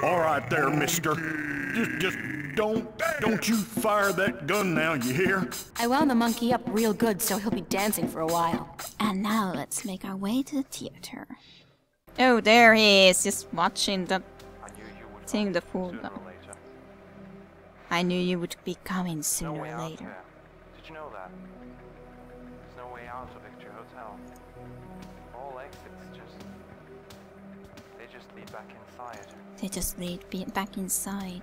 All right there, mister. Just don't you fire that gun now, you hear? I wound the monkey up real good so he'll be dancing for a while. And now let's make our way to the theater. Oh, there he is, just watching the thing, the fool. I knew you would be coming sooner or later. Did you know that? There's no way out of Victory Hotel. All exits they just lead back inside. They just lead back inside.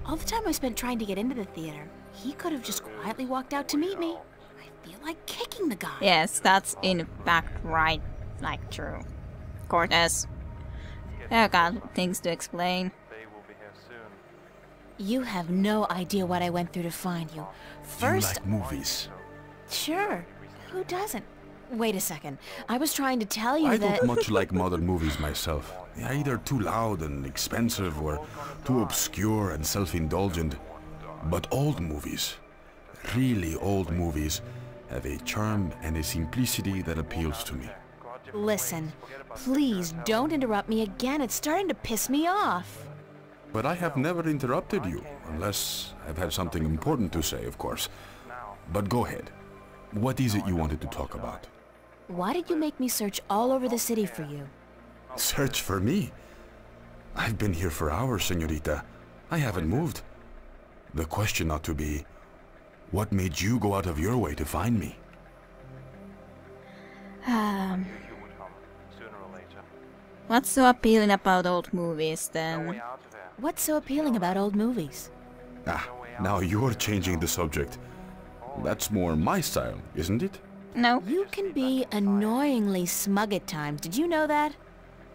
All the time I spent trying to get into the theater, he could have just quietly walked out to meet me. I feel like kicking the guy. Yes, that's in fact right, like true. Cortez. Oh god, things to explain. They will be here soon. You have no idea what I went through to find you. First, You like movies? Sure. Who doesn't? Wait a second. I was trying to tell you I that... don't much like modern movies myself. They're either too loud and expensive or too obscure and self-indulgent. But old movies, really old movies, have a charm and a simplicity that appeals to me. Listen, please don't interrupt me again. It's starting to piss me off. But I have never interrupted you, unless I've had something important to say, of course. But go ahead. What is it you wanted to talk about? Why did you make me search all over the city for you? Search for me? I've been here for hours, señorita. I haven't moved. The question ought to be, what made you go out of your way to find me? What's so appealing about old movies then? What's so appealing about old movies? Ah, now you're changing the subject. That's more my style, isn't it? No. You can be annoyingly smug at times. Did you know that?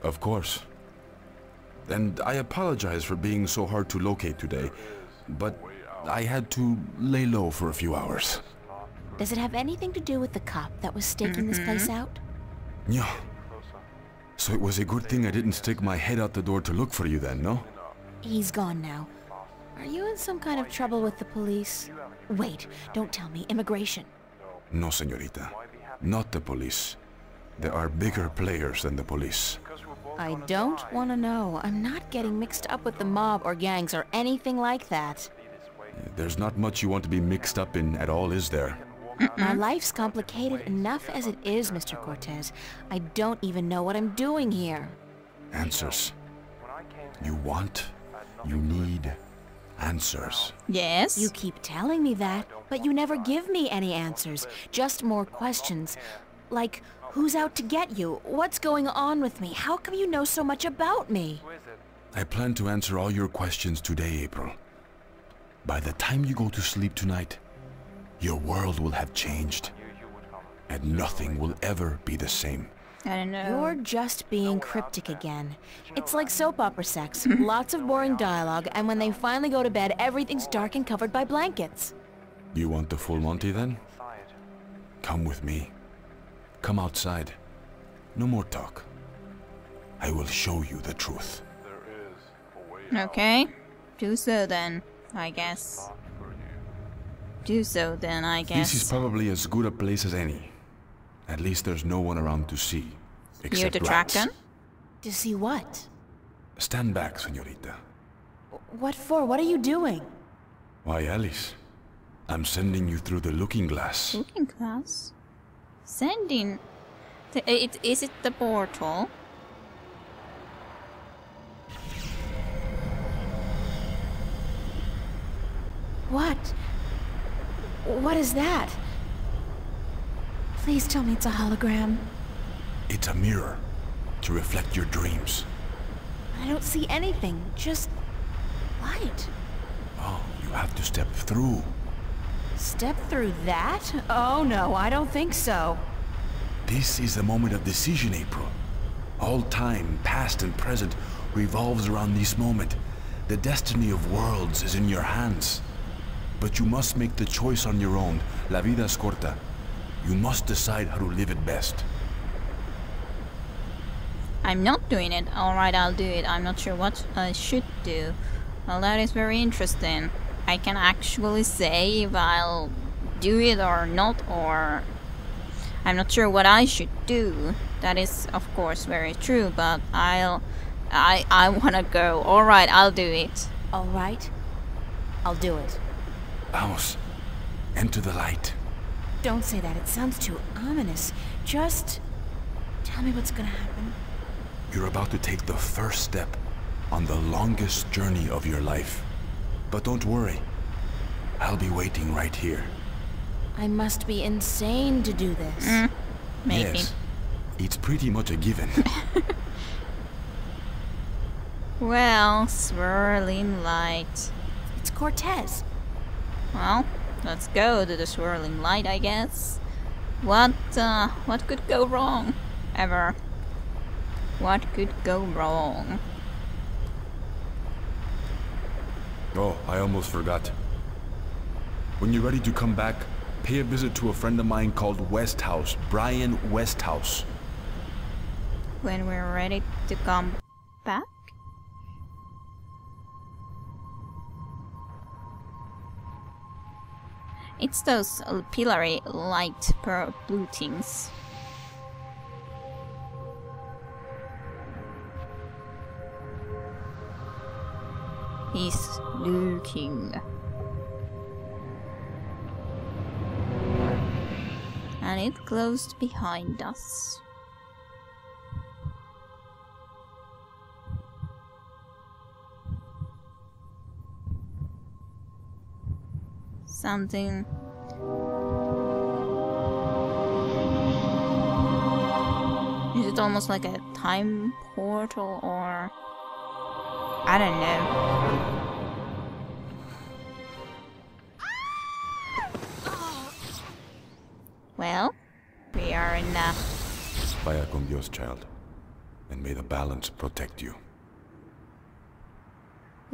Of course. And I apologize for being so hard to locate today, but I had to lay low for a few hours. Does it have anything to do with the cop that was staking this place out? Yeah. So it was a good thing I didn't stick my head out the door to look for you then, no? He's gone now. Are you in some kind of trouble with the police? Wait, don't tell me. Immigration. No, señorita. Not the police. There are bigger players than the police. I don't want to know. I'm not getting mixed up with the mob or gangs or anything like that. There's not much you want to be mixed up in at all, is there? My life's complicated enough as it is, Mr. Cortez. I don't even know what I'm doing here. Answers. You want, you need answers. Yes. You keep telling me that, but you never give me any answers. Just more questions. Like, who's out to get you? What's going on with me? How come you know so much about me? I plan to answer all your questions today, April. By the time you go to sleep tonight, your world will have changed, and nothing will ever be the same. I don't know. You're just being cryptic again. It's like soap opera sex. Lots of boring dialogue, and when they finally go to bed, everything's dark and covered by blankets. You want the full Monty then? Come with me. Come outside. No more talk. I will show you the truth. Okay. Do so then, I guess. Do so then, I guess. This is probably as good a place as any. At least there's no one around to see. You're the Except rats. dragon? To see what? Stand back, señorita. What for? What are you doing? Why, Alice? I'm sending you through the looking glass. Looking glass? Sending... Is it the portal? What? What is that? Please tell me it's a hologram. It's a mirror to reflect your dreams. I don't see anything, just light. Oh, you have to step through. Step through that? Oh no, I don't think so. This is the moment of decision, April. All time, past and present, revolves around this moment. The destiny of worlds is in your hands. But you must make the choice on your own. La vida es corta. You must decide how to live it best. I'm not doing it. Alright, I'll do it. I'm not sure what I should do. Well, that is very interesting. I can actually say if I'll do it or not, or... I'm not sure what I should do. That is, of course, very true, but I'll I wanna go. Alright, I'll do it. All right, I'll do it. Vamos. Enter the light. Don't say that, it sounds too ominous. Just tell me what's gonna happen. You're about to take the first step on the longest journey of your life. But don't worry. I'll be waiting right here. I must be insane to do this. Maybe. Yes. It's pretty much a given. Well, swirling light. It's Cortez. Well, let's go to the swirling light, I guess. What could go wrong? Ever? What could go wrong? Oh, I almost forgot. When you're ready to come back, pay a visit to a friend of mine called Westhouse, Brian Westhouse. When we're ready to come back? It's those pillar light blue things. He's looking. And it closed behind us. Something. Is it almost like a time portal, or I don't know. Well, we are in Vaya con Dios, child. And may the balance protect you.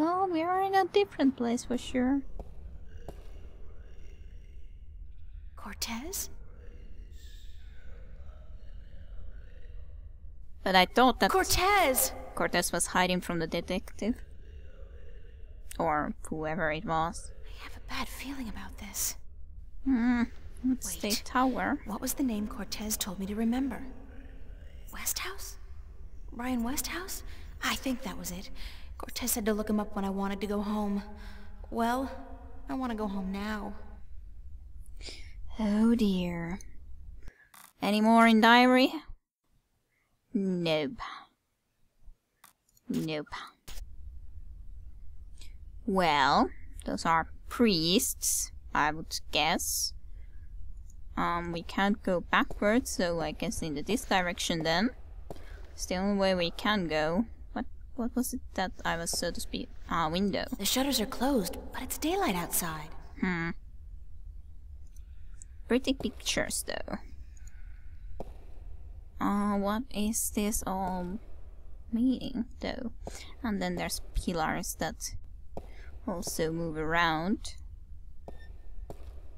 well, we are in a different place for sure. Cortez? But I thought that Cortez! Cortez was hiding from the detective. Or whoever it was. I have a bad feeling about this. It's the Wait. tower. What was the name Cortez told me to remember? Westhouse? Brian Westhouse? I think that was it. Cortez said to look him up when I wanted to go home. Well, I want to go home now. Oh dear. Any more in diary? Nope. Nope. Well, those are priests, I would guess. We can't go backwards, so I guess in this direction then. It's the only way we can go. What was it that I was, so to speak? Window. The shutters are closed, but it's daylight outside. Pretty pictures though. What is this all meaning though? And then there's pillars that also move around.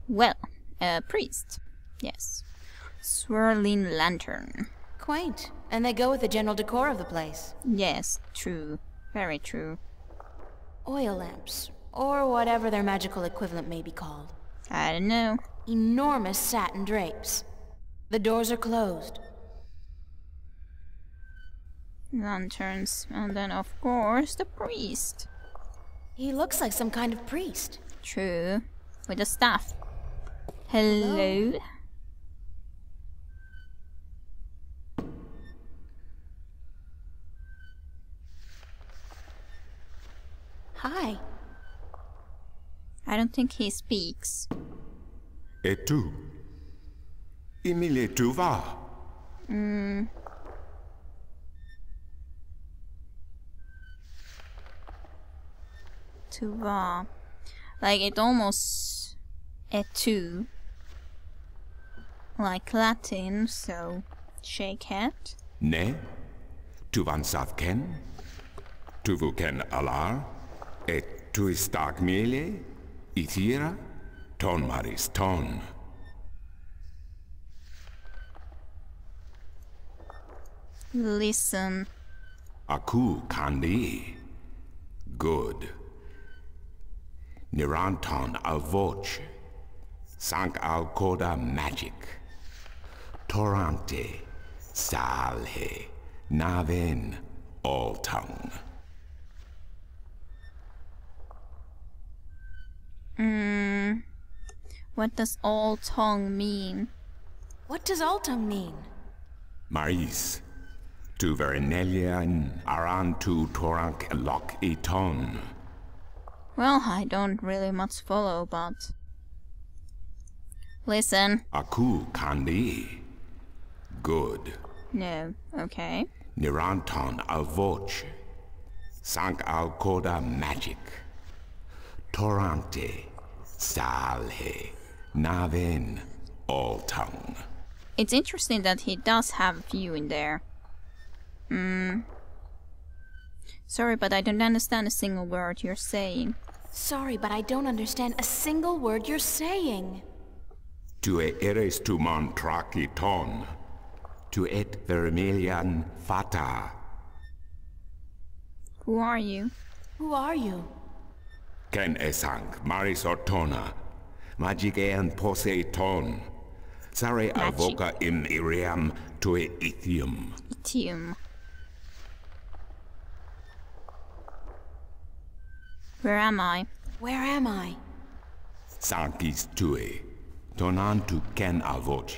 Well, a priest. Yes. Swirling lantern. Quaint. And they go with the general decor of the place. Yes, true. Very true. Oil lamps, or whatever their magical equivalent may be called. I don't know. Enormous satin drapes. The doors are closed. Lanterns. And then of course the priest. He looks like some kind of priest. True. With a staff. Hello. Hi. I don't think he speaks. Et tu? Emile, tu vas? Tu vas. Like it almost et tu. Like Latin, so shake head. Ne? Tu van sav ken? Tu vu ken alar? Et tu istak mele? Ithira? Ton maris ton. Listen. Aku kandi. Good. Niranton al voce. Sank al coda magic. Torante. Salhe. Naven. all tongue. What does all tongue mean? What does all tongue mean? Maris, tu vernelian aran tu torank lock eton. Well, I don't really much follow, but... Listen. Aku kandi. Good. No, okay. Niranton al voce. Sank al coda magic. Torante. Salhe. Naven. All tongue. It's interesting that he does have a few in there. Sorry, but I don't understand a single word you're saying. Sorry, but I don't understand a single word you're saying. Tu eres tu montraki ton. Tu et vermilian fata. Who are you? Who are you? Ken esang maris ortona. Magigean pose ton. Sare avoca im iriam tue ithium. Ithium. Where am I? Where am I? Sankis tue. Tonan tu ken avoc.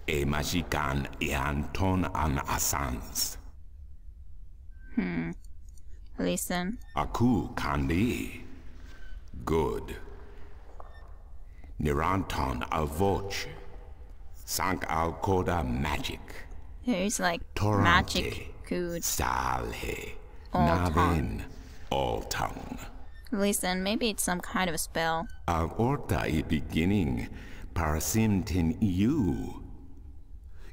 E magican ian ton an asans. Listen. Aku kandi. Good. Niranton avoc. Sank al coda magic. There is like Torante. magic. Good. Salhe. All Naven. tongue. All tongue. Listen, maybe it's some kind of a spell. Al orta I beginning. Parasimtin you.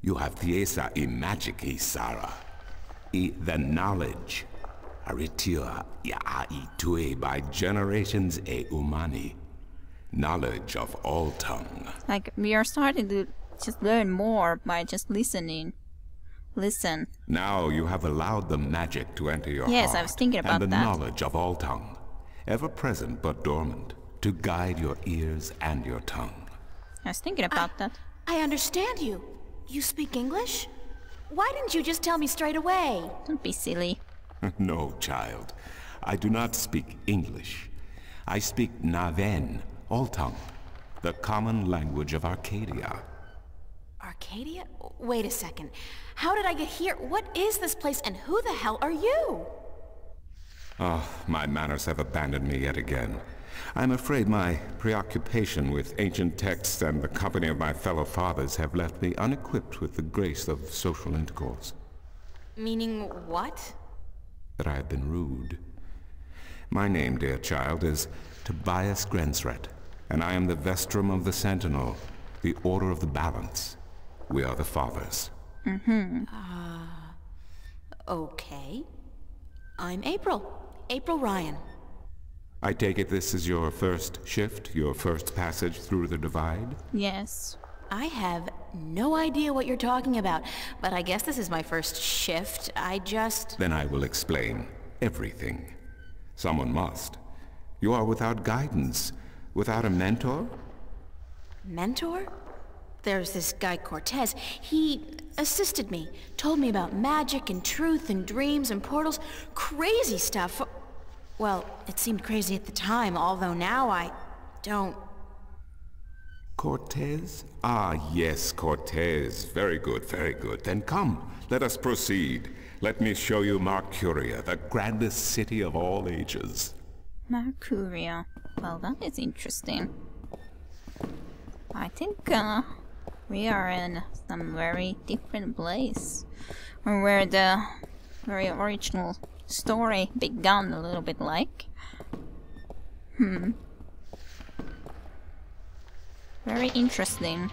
You have thiesa I magic I Sara. I the knowledge. Aritia ya I tue by generations e umani. Knowledge of all tongue. Like, we are starting to just learn more by just listening. Listen. Now you have allowed the magic to enter your heart. Yes, I was thinking about and the that. knowledge of all tongue, ever present but dormant, to guide your ears and your tongue. I was thinking about that. I understand you. You speak English? Why didn't you just tell me straight away? Don't be silly. No, child. I do not speak English. I speak Naven, all tongue, the common language of Arcadia. Arcadia? Wait a second. How did I get here? What is this place and who the hell are you? Oh, my manners have abandoned me yet again. I'm afraid my preoccupation with ancient texts and the company of my fellow fathers have left me unequipped with the grace of social intercourse. Meaning what? That I have been rude. My name, dear child, is Tobias Grensret, and I am the Vestrum of the Sentinel, the Order of the Balance. We are the fathers. Okay. I'm April. April Ryan. I take it this is your first shift, your first passage through the divide? Yes. I have no idea what you're talking about, but I guess this is my first shift. Then I will explain everything. Someone must. You are without guidance, without a mentor? Mentor? There's this guy Cortez. He assisted me, told me about magic and truth and dreams and portals. Crazy stuff. Well, it seemed crazy at the time, although now I don't... Cortez? Ah, yes, Cortez. Very good, very good. Then come, let us proceed. Let me show you Mercuria, the grandest city of all ages. Mercuria. Well, that is interesting. I think, we are in some very different place. Or where the very original story began, a little bit like. Very interesting.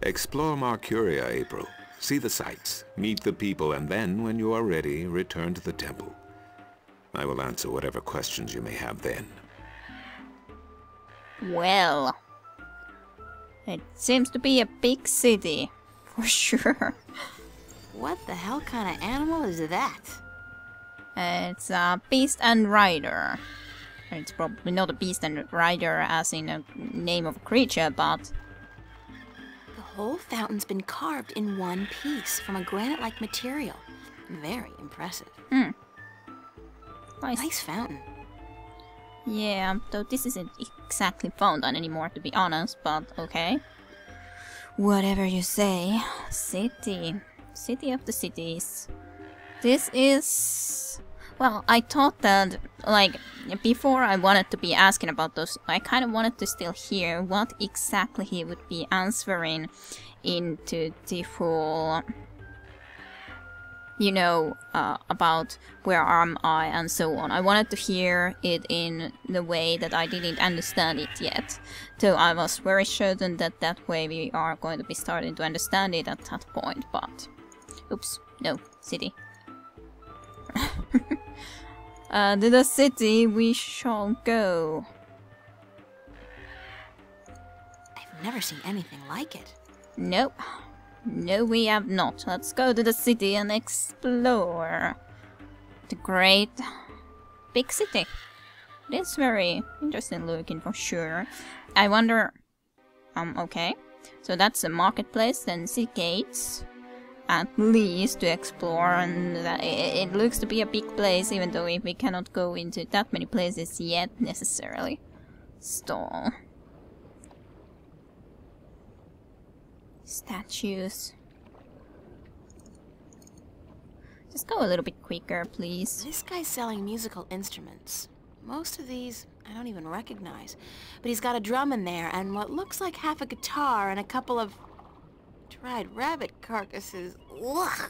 Explore Mercuria, April. See the sights, meet the people, and then, when you are ready, return to the temple. I will answer whatever questions you may have then. Well, it seems to be a big city, for sure. What the hell kind of animal is that? It's a beast and rider. It's probably not a beast and rider as in a name of a creature, but... The whole fountain's been carved in one piece from a granite-like material. Very impressive. Nice fountain. Yeah, though this isn't exactly fountain anymore, to be honest, but okay. Whatever you say. City. City of the cities. This is... Well, I thought that, like, before I wanted to be asking about those, I kind of wanted to still hear what exactly he would be answering into the full... You know, about where am I and so on. I wanted to hear it in the way that I didn't understand it yet. So I was very certain that that way we are going to be starting to understand it at that point, but... Oops, no, city. To the city we shall go. I've never seen anything like it. Nope. No, we have not. Let's go to the city and explore the great big city. It is very interesting looking for sure. I wonder... okay. So that's a marketplace and city gates. At least to explore, and it looks to be a big place, even though we cannot go into that many places yet necessarily. Stall. Statues. Just go a little bit quicker, please. This guy's selling musical instruments. Most of these I don't even recognize. But he's got a drum in there and what looks like half a guitar and a couple of dried rabbit carcasses. Ugh.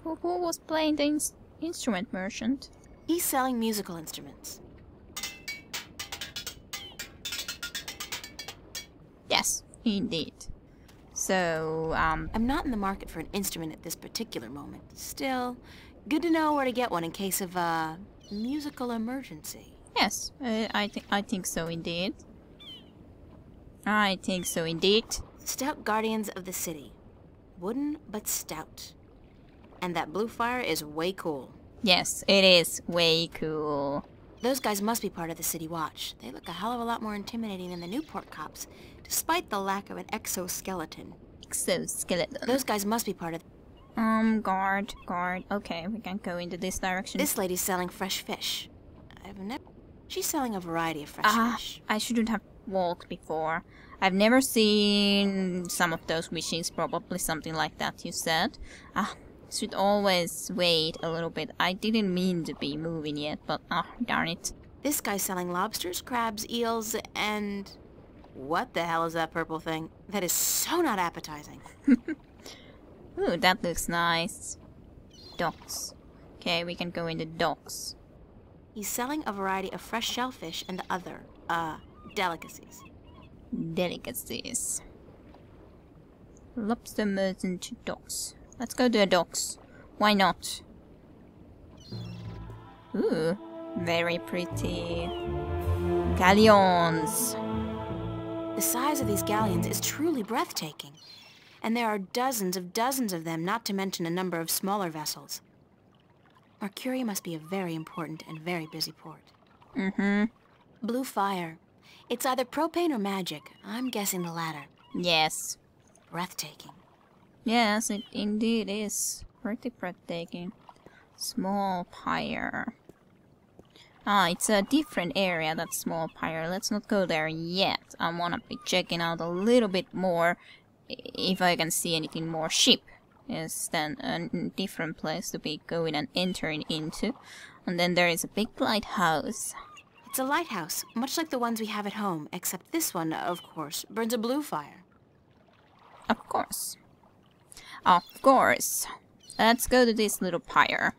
Who was playing the instrument merchant? He's selling musical instruments. Yes, indeed. So, I'm not in the market for an instrument at this particular moment. Still, good to know where to get one in case of a musical emergency. Yes, I think so indeed. I think so indeed. Stout guardians of the city. Wooden, but stout. And that blue fire is way cool. Yes, it is way cool. Those guys must be part of the city watch. They look a hell of a lot more intimidating than the Newport cops, despite the lack of an exoskeleton. Exoskeleton. Those guys must be part of... Guard. Okay, we can go into this direction. This lady's selling fresh fish. She's selling a variety of fresh fish. I shouldn't have walked before. I've never seen some of those machines, probably something like that you said. Should always wait a little bit. I didn't mean to be moving yet, but darn it. This guy's selling lobsters, crabs, eels, and... What the hell is that purple thing? That is so not appetizing. Ooh, that looks nice. Docks. Okay, we can go into docks. He's selling a variety of fresh shellfish and other, delicacies. Delicacies. Lobster merchant docks. Let's go to the docks. Why not? Ooh, very pretty. Galleons. The size of these galleons is truly breathtaking. And there are dozens of them, not to mention a number of smaller vessels. Mercuria must be a very important and very busy port. Mm-hmm. Blue fire. It's either propane or magic. I'm guessing the latter. Yes. Breathtaking. Yes, it indeed is. Pretty breathtaking. Small pyre. It's a different area, that small pyre. Let's not go there yet. I wanna be checking out a little bit more if I can see anything more ship. Yes, then a different place to be going and entering into. And then there is a big lighthouse. It's a lighthouse, much like the ones we have at home, except this one, of course, burns a blue fire. Of course. Of course. Let's go to this little pyre.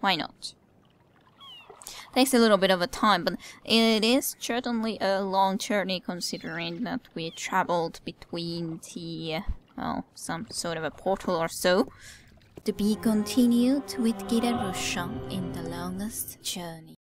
Why not? Takes a little bit of a time, but it is certainly a long journey considering that we traveled between the well, some sort of a portal or so. To be continued with Kira Rushan in the longest journey.